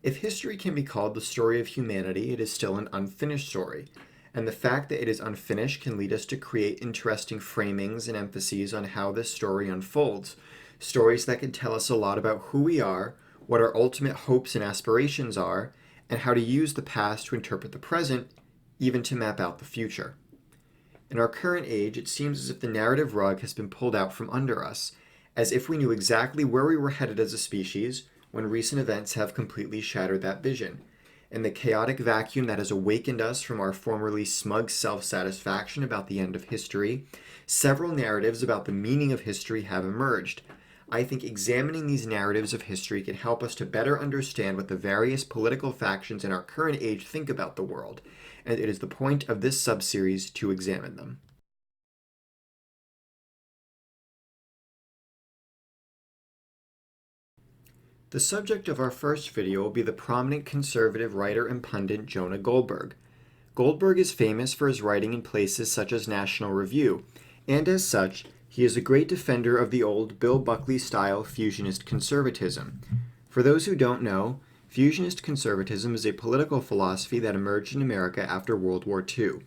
If history can be called the story of humanity, it is still an unfinished story. And the fact that it is unfinished can lead us to create interesting framings and emphases on how this story unfolds. Stories that can tell us a lot about who we are, what our ultimate hopes and aspirations are, and how to use the past to interpret the present, even to map out the future. In our current age, it seems as if the narrative rug has been pulled out from under us, as if we knew exactly where we were headed as a species when recent events have completely shattered that vision. In the chaotic vacuum that has awakened us from our formerly smug self-satisfaction about the end of history, several narratives about the meaning of history have emerged. I think examining these narratives of history can help us to better understand what the various political factions in our current age think about the world, and it is the point of this subseries to examine them. The subject of our first video will be the prominent conservative writer and pundit Jonah Goldberg. Goldberg is famous for his writing in places such as National Review, and as such, he is a great defender of the old Bill Buckley-style fusionist conservatism. For those who don't know, fusionist conservatism is a political philosophy that emerged in America after World War II.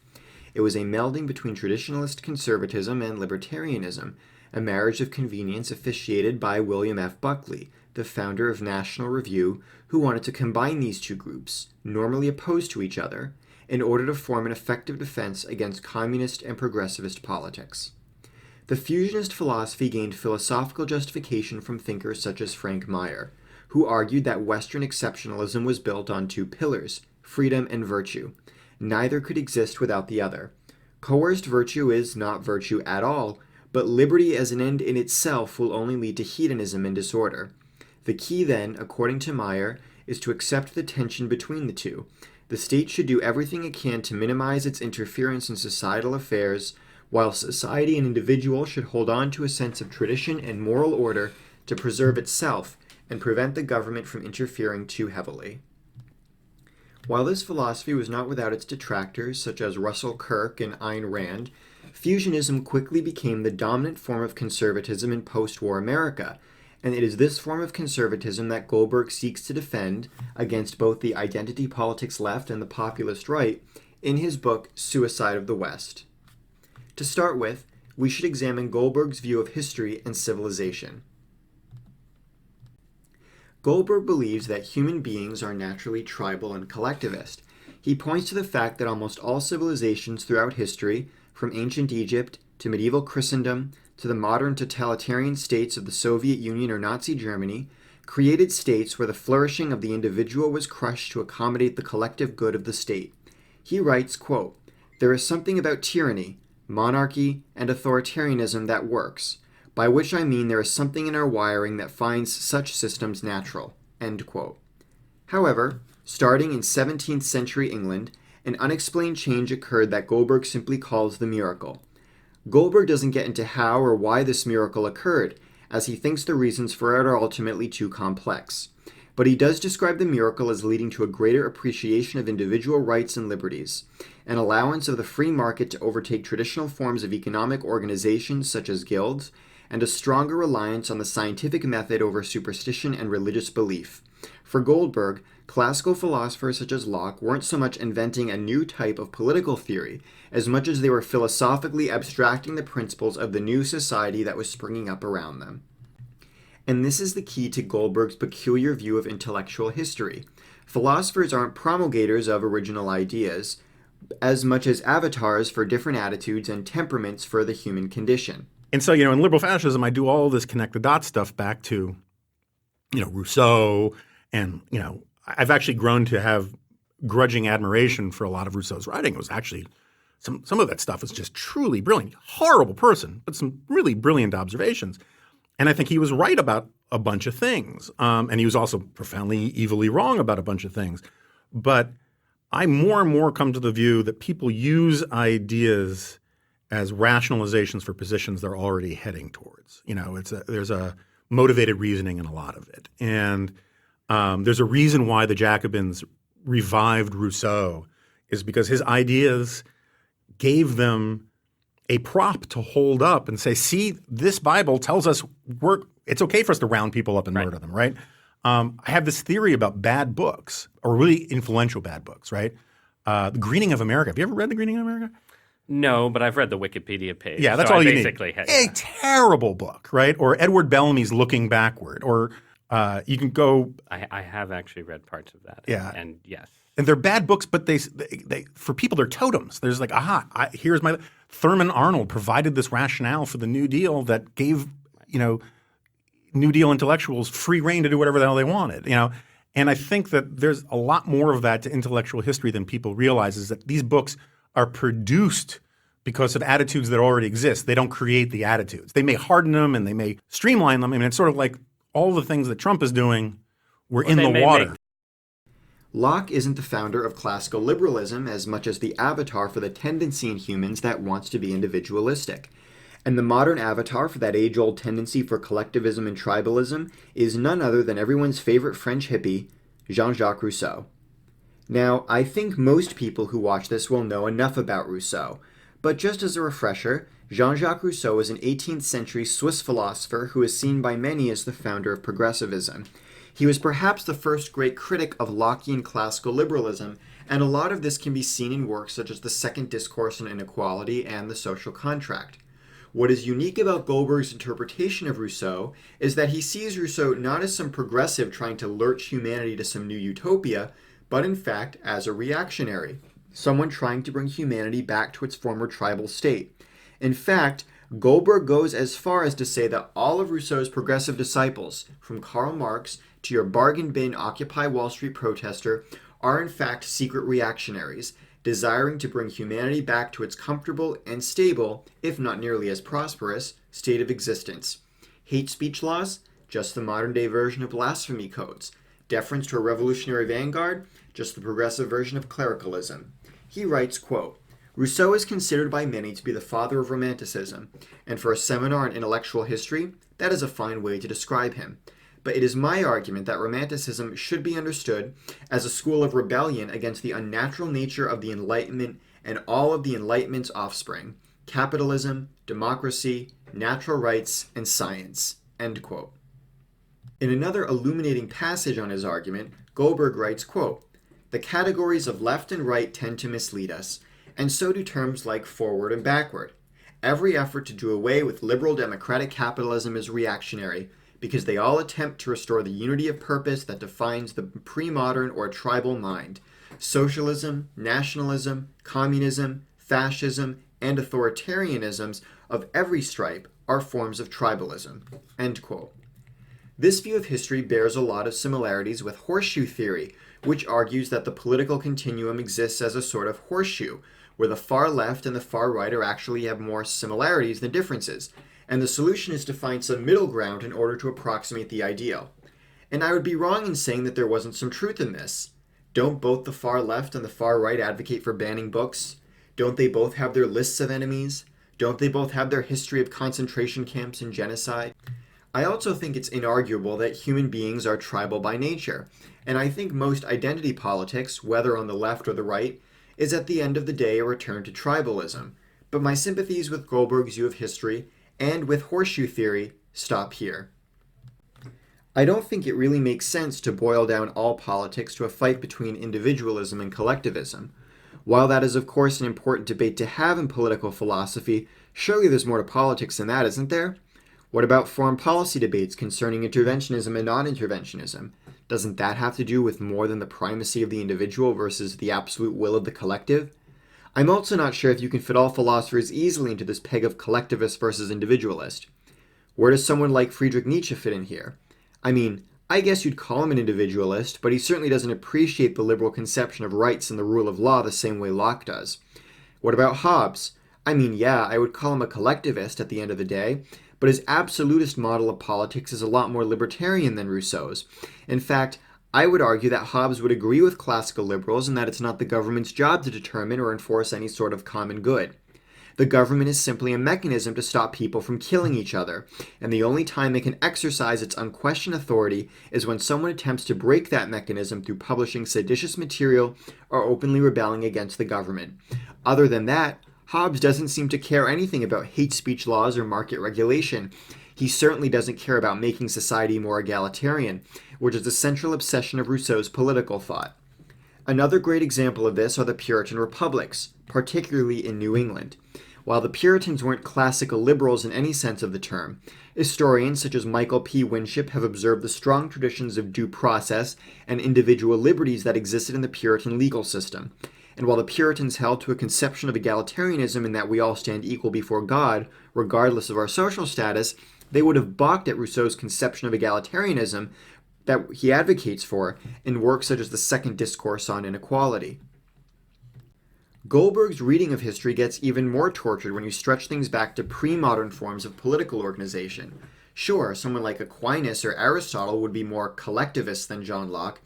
It was a melding between traditionalist conservatism and libertarianism, a marriage of convenience officiated by William F. Buckley, the founder of National Review, who wanted to combine these two groups, normally opposed to each other, in order to form an effective defense against communist and progressivist politics. The fusionist philosophy gained philosophical justification from thinkers such as Frank Meyer, who argued that Western exceptionalism was built on two pillars, freedom and virtue. Neither could exist without the other. Coerced virtue is not virtue at all, but liberty as an end in itself will only lead to hedonism and disorder. The key then, according to Meyer, is to accept the tension between the two. The state should do everything it can to minimize its interference in societal affairs, while society and individual should hold on to a sense of tradition and moral order to preserve itself and prevent the government from interfering too heavily. While this philosophy was not without its detractors, such as Russell Kirk and Ayn Rand, fusionism quickly became the dominant form of conservatism in post-war America, and it is this form of conservatism that Goldberg seeks to defend against both the identity politics left and the populist right in his book Suicide of the West. To start with, we should examine Goldberg's view of history and civilization. Goldberg believes that human beings are naturally tribal and collectivist. He points to the fact that almost all civilizations throughout history, from ancient Egypt to medieval Christendom to the modern totalitarian states of the Soviet Union or Nazi Germany, created states where the flourishing of the individual was crushed to accommodate the collective good of the state. He writes, quote, "There is something about tyranny, monarchy, and authoritarianism that works, by which I mean there is something in our wiring that finds such systems natural." End quote. However, starting in 17th century England, an unexplained change occurred that Goldberg simply calls the miracle. Goldberg doesn't get into how or why this miracle occurred, as he thinks the reasons for it are ultimately too complex. But he does describe the miracle as leading to a greater appreciation of individual rights and liberties, an allowance of the free market to overtake traditional forms of economic organizations such as guilds, and a stronger reliance on the scientific method over superstition and religious belief. For Goldberg, classical philosophers such as Locke weren't so much inventing a new type of political theory, as much as they were philosophically abstracting the principles of the new society that was springing up around them. And this is the key to Goldberg's peculiar view of intellectual history. Philosophers aren't promulgators of original ideas, as much as avatars for different attitudes and temperaments for the human condition. And so, in liberal fascism, I do all this connect the dots stuff back to, Rousseau. And, I've actually grown to have grudging admiration for a lot of Rousseau's writing. It was actually, some of that stuff was just truly brilliant. Horrible person, but some really brilliant observations. And I think he was right about a bunch of things. And he was also profoundly evilly wrong about a bunch of things. But I more and more come to the view that people use ideas as rationalizations for positions they're already heading towards. There's a motivated reasoning in a lot of it. And there's a reason why the Jacobins revived Rousseau is because his ideas gave them a prop to hold up and say, see, this Bible tells us it's okay for us to round people up and murder them, right? I have this theory about bad books, or really influential bad books, right? The Greening of America. Have you ever read The Greening of America? No, but I've read the Wikipedia page. Yeah, that's so all I you basically need. had A terrible book, right? Or Edward Bellamy's Looking Backward. Or you can go. I have actually read parts of that. Yeah. And yes. And they're bad books, but they for people they're totems. There's like, here's my Thurman Arnold provided this rationale for the New Deal that gave New Deal intellectuals free rein to do whatever the hell they wanted. And I think that there's a lot more of that to intellectual history than people realize. Is that these books are produced because of attitudes that already exist. They don't create the attitudes. They may harden them and they may streamline them. I mean, it's sort of like all the things that Trump is doing were in the water. Locke isn't the founder of classical liberalism as much as the avatar for the tendency in humans that wants to be individualistic. And the modern avatar for that age-old tendency for collectivism and tribalism is none other than everyone's favorite French hippie, Jean-Jacques Rousseau. Now, I think most people who watch this will know enough about Rousseau, but just as a refresher, Jean-Jacques Rousseau was an 18th century Swiss philosopher who is seen by many as the founder of progressivism. He was perhaps the first great critic of Lockean classical liberalism, and a lot of this can be seen in works such as The Second Discourse on Inequality and The Social Contract. What is unique about Goldberg's interpretation of Rousseau is that he sees Rousseau not as some progressive trying to lurch humanity to some new utopia, but in fact as a reactionary, someone trying to bring humanity back to its former tribal state. In fact, Goldberg goes as far as to say that all of Rousseau's progressive disciples, from Karl Marx to your bargain bin Occupy Wall Street protester, are in fact secret reactionaries, desiring to bring humanity back to its comfortable and stable, if not nearly as prosperous, state of existence. Hate speech laws? Just the modern-day version of blasphemy codes. Deference to a revolutionary vanguard? Just the progressive version of clericalism. He writes, quote, Rousseau is considered by many to be the father of Romanticism, and for a seminar on intellectual history, that is a fine way to describe him. But it is my argument that Romanticism should be understood as a school of rebellion against the unnatural nature of the Enlightenment and all of the Enlightenment's offspring, capitalism, democracy, natural rights, and science. End quote. In another illuminating passage on his argument, Goldberg writes, quote, the categories of left and right tend to mislead us, and so do terms like forward and backward. Every effort to do away with liberal democratic capitalism is reactionary, because they all attempt to restore the unity of purpose that defines the pre-modern or tribal mind. Socialism, nationalism, communism, fascism, and authoritarianisms of every stripe are forms of tribalism. End quote. This view of history bears a lot of similarities with horseshoe theory, which argues that the political continuum exists as a sort of horseshoe, where the far left and the far right are actually have more similarities than differences, and the solution is to find some middle ground in order to approximate the ideal. And I would be wrong in saying that there wasn't some truth in this. Don't both the far left and the far right advocate for banning books? Don't they both have their lists of enemies? Don't they both have their history of concentration camps and genocide? I also think it's inarguable that human beings are tribal by nature, and I think most identity politics, whether on the left or the right, is at the end of the day a return to tribalism. But my sympathies with Goldberg's view of history and with horseshoe theory stop here. I don't think it really makes sense to boil down all politics to a fight between individualism and collectivism. While that is of course an important debate to have in political philosophy, surely there's more to politics than that, isn't there? What about foreign policy debates concerning interventionism and non-interventionism? Doesn't that have to do with more than the primacy of the individual versus the absolute will of the collective? I'm also not sure if you can fit all philosophers easily into this peg of collectivist versus individualist. Where does someone like Friedrich Nietzsche fit in here? I mean, I guess you'd call him an individualist, but he certainly doesn't appreciate the liberal conception of rights and the rule of law the same way Locke does. What about Hobbes? I mean, yeah, I would call him a collectivist at the end of the day, but his absolutist model of politics is a lot more libertarian than Rousseau's. In fact, I would argue that Hobbes would agree with classical liberals in that it's not the government's job to determine or enforce any sort of common good. The government is simply a mechanism to stop people from killing each other, and the only time it can exercise its unquestioned authority is when someone attempts to break that mechanism through publishing seditious material or openly rebelling against the government. Other than that, Hobbes doesn't seem to care anything about hate speech laws or market regulation. He certainly doesn't care about making society more egalitarian, which is the central obsession of Rousseau's political thought. Another great example of this are the Puritan republics, particularly in New England. While the Puritans weren't classical liberals in any sense of the term, historians such as Michael P. Winship have observed the strong traditions of due process and individual liberties that existed in the Puritan legal system. And while the Puritans held to a conception of egalitarianism in that we all stand equal before God, regardless of our social status, they would have balked at Rousseau's conception of egalitarianism that he advocates for in works such as the Second Discourse on Inequality. Goldberg's reading of history gets even more tortured when you stretch things back to pre-modern forms of political organization. Sure, someone like Aquinas or Aristotle would be more collectivist than John Locke,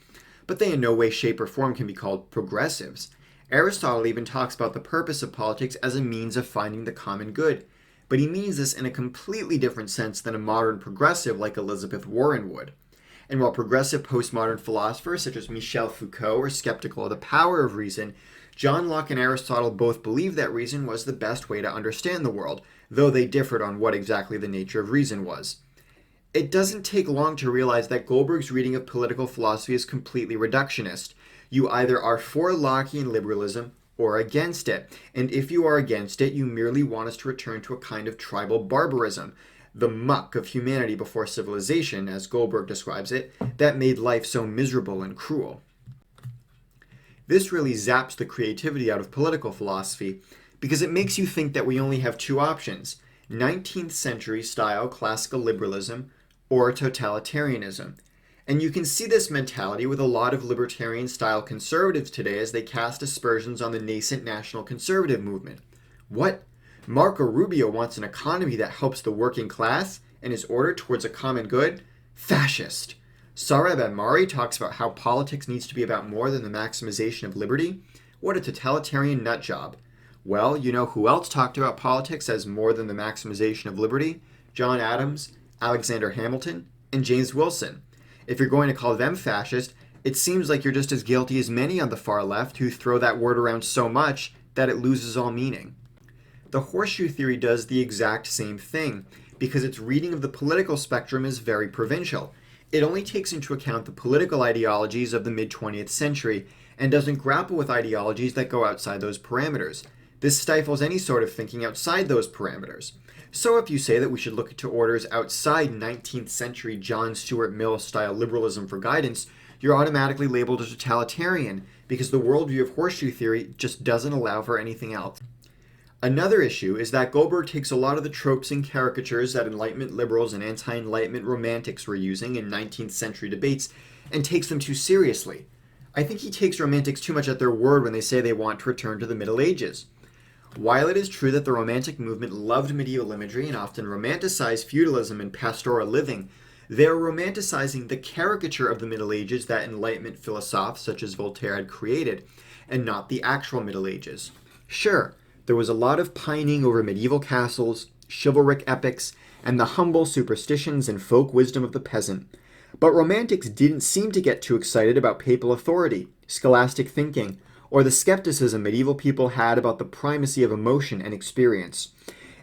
but they in no way, shape, or form can be called progressives. Aristotle even talks about the purpose of politics as a means of finding the common good, but he means this in a completely different sense than a modern progressive like Elizabeth Warren would. And while progressive postmodern philosophers such as Michel Foucault are skeptical of the power of reason, John Locke and Aristotle both believed that reason was the best way to understand the world, though they differed on what exactly the nature of reason was. It doesn't take long to realize that Goldberg's reading of political philosophy is completely reductionist. You either are for Lockean liberalism or against it, and if you are against it, you merely want us to return to a kind of tribal barbarism, the muck of humanity before civilization, as Goldberg describes it, that made life so miserable and cruel. This really zaps the creativity out of political philosophy because it makes you think that we only have two options: 19th century style classical liberalism or totalitarianism. And you can see this mentality with a lot of libertarian style conservatives today as they cast aspersions on the nascent national conservative movement. What? Marco Rubio wants an economy that helps the working class and is ordered towards a common good? Fascist. Sarab Ahmari talks about how politics needs to be about more than the maximization of liberty? What a totalitarian nutjob. Well, you know who else talked about politics as more than the maximization of liberty? John Adams, Alexander Hamilton, and James Wilson. If you're going to call them fascist, it seems like you're just as guilty as many on the far left who throw that word around so much that it loses all meaning. The horseshoe theory does the exact same thing, because its reading of the political spectrum is very provincial. It only takes into account the political ideologies of the mid-20th century and doesn't grapple with ideologies that go outside those parameters. This stifles any sort of thinking outside those parameters. So if you say that we should look to orders outside 19th century John Stuart Mill style liberalism for guidance, you're automatically labeled a totalitarian because the worldview of horseshoe theory just doesn't allow for anything else. Another issue is that Goldberg takes a lot of the tropes and caricatures that Enlightenment liberals and anti-Enlightenment romantics were using in 19th century debates and takes them too seriously. I think he takes romantics too much at their word when they say they want to return to the Middle Ages. While it is true that the Romantic movement loved medieval imagery and often romanticized feudalism and pastoral living, they are romanticizing the caricature of the Middle Ages that Enlightenment philosophers such as Voltaire had created, and not the actual Middle Ages. Sure, there was a lot of pining over medieval castles, chivalric epics, and the humble superstitions and folk wisdom of the peasant. But Romantics didn't seem to get too excited about papal authority, scholastic thinking, or the skepticism medieval people had about the primacy of emotion and experience.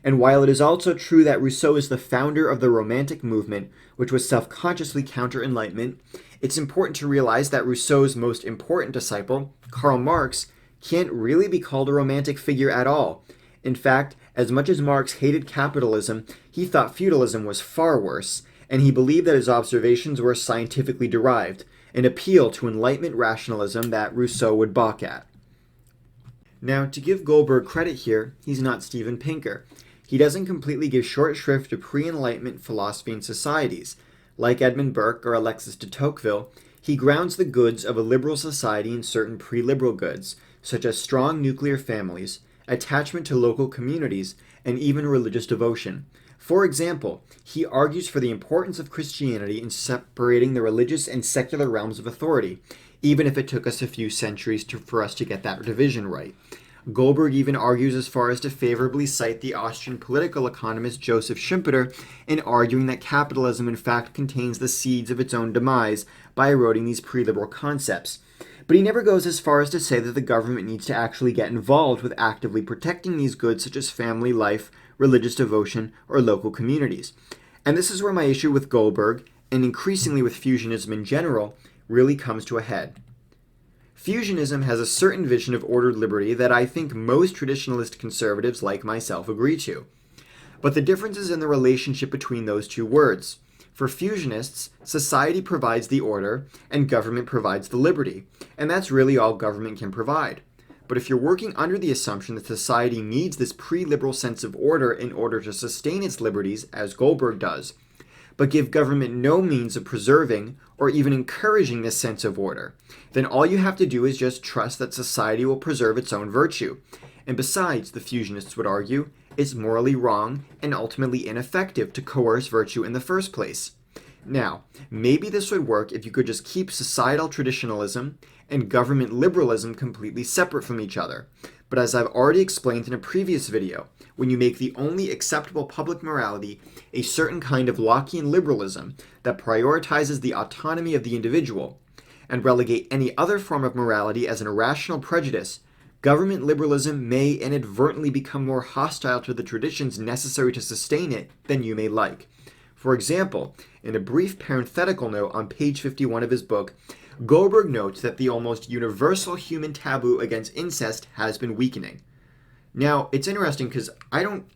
And while it is also true that Rousseau is the founder of the Romantic movement, which was self-consciously counter-Enlightenment, it's important to realize that Rousseau's most important disciple, Karl Marx, can't really be called a romantic figure at all. In fact, as much as Marx hated capitalism, he thought feudalism was far worse, and he believed that his observations were scientifically derived, an appeal to Enlightenment rationalism that Rousseau would balk at. Now, to give Goldberg credit here, he's not Steven Pinker. He doesn't completely give short shrift to pre-Enlightenment philosophy and societies. Like Edmund Burke or Alexis de Tocqueville, he grounds the goods of a liberal society in certain pre-liberal goods, such as strong nuclear families, attachment to local communities, and even religious devotion. For example, he argues for the importance of Christianity in separating the religious and secular realms of authority, even if it took us a few centuries for us to get that division right. Goldberg even argues as far as to favorably cite the Austrian political economist Joseph Schumpeter in arguing that capitalism in fact contains the seeds of its own demise by eroding these pre-liberal concepts. But he never goes as far as to say that the government needs to actually get involved with actively protecting these goods such as family life, religious devotion, or local communities. And this is where my issue with Goldberg, and increasingly with fusionism in general, really comes to a head. Fusionism has a certain vision of ordered liberty that I think most traditionalist conservatives like myself agree to. But the difference is in the relationship between those two words. For fusionists, society provides the order and government provides the liberty, and that's really all government can provide. But if you're working under the assumption that society needs this pre-liberal sense of order in order to sustain its liberties, as Goldberg does, but give government no means of preserving or even encouraging this sense of order, then all you have to do is just trust that society will preserve its own virtue. And besides, the fusionists would argue, it's morally wrong and ultimately ineffective to coerce virtue in the first place. Now, maybe this would work if you could just keep societal traditionalism and government liberalism completely separate from each other. But as I've already explained in a previous video, when you make the only acceptable public morality a certain kind of Lockean liberalism that prioritizes the autonomy of the individual, and relegate any other form of morality as an irrational prejudice, government liberalism may inadvertently become more hostile to the traditions necessary to sustain it than you may like. For example, in a brief parenthetical note on page 51 of his book, Goldberg notes that the almost universal human taboo against incest has been weakening. Now, it's interesting because I don't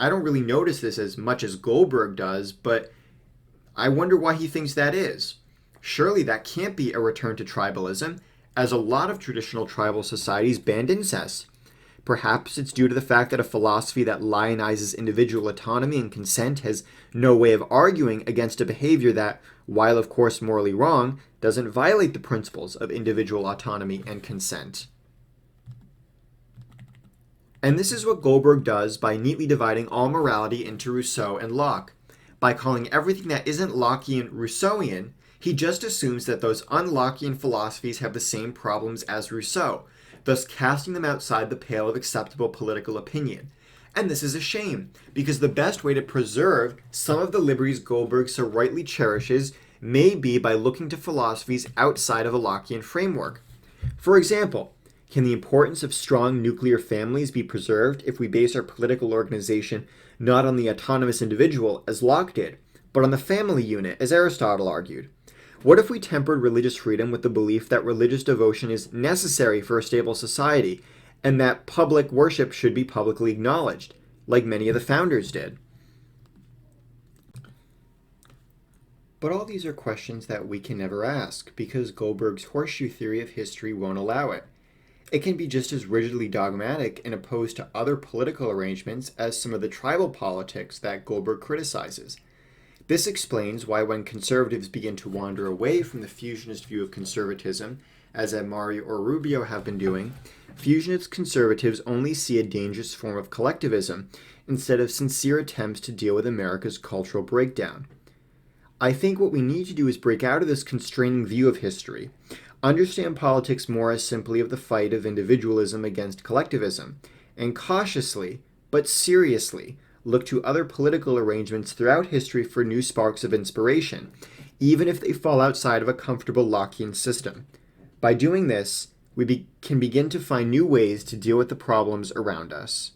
really notice this as much as Goldberg does, but I wonder why he thinks that is. Surely that can't be a return to tribalism, as a lot of traditional tribal societies banned incest. Perhaps it's due to the fact that a philosophy that lionizes individual autonomy and consent has no way of arguing against a behavior that, while of course morally wrong, doesn't violate the principles of individual autonomy and consent. And this is what Goldberg does by neatly dividing all morality into Rousseau and Locke. By calling everything that isn't Lockean Rousseauian, he just assumes that those un-Lockean philosophies have the same problems as Rousseau, thus casting them outside the pale of acceptable political opinion. And this is a shame, because the best way to preserve some of the liberties Goldberg so rightly cherishes may be by looking to philosophies outside of a Lockean framework. For example, can the importance of strong nuclear families be preserved if we base our political organization not on the autonomous individual, as Locke did, but on the family unit, as Aristotle argued? What if we tempered religious freedom with the belief that religious devotion is necessary for a stable society, and that public worship should be publicly acknowledged, like many of the founders did? But all these are questions that we can never ask, because Goldberg's horseshoe theory of history won't allow it. It can be just as rigidly dogmatic and opposed to other political arrangements as some of the tribal politics that Goldberg criticizes. This explains why when conservatives begin to wander away from the fusionist view of conservatism, as Amari or Rubio have been doing, fusionist conservatives only see a dangerous form of collectivism instead of sincere attempts to deal with America's cultural breakdown. I think what we need to do is break out of this constraining view of history, understand politics more as simply of the fight of individualism against collectivism, and cautiously, but seriously, look to other political arrangements throughout history for new sparks of inspiration, even if they fall outside of a comfortable Lockean system. By doing this, we can begin to find new ways to deal with the problems around us.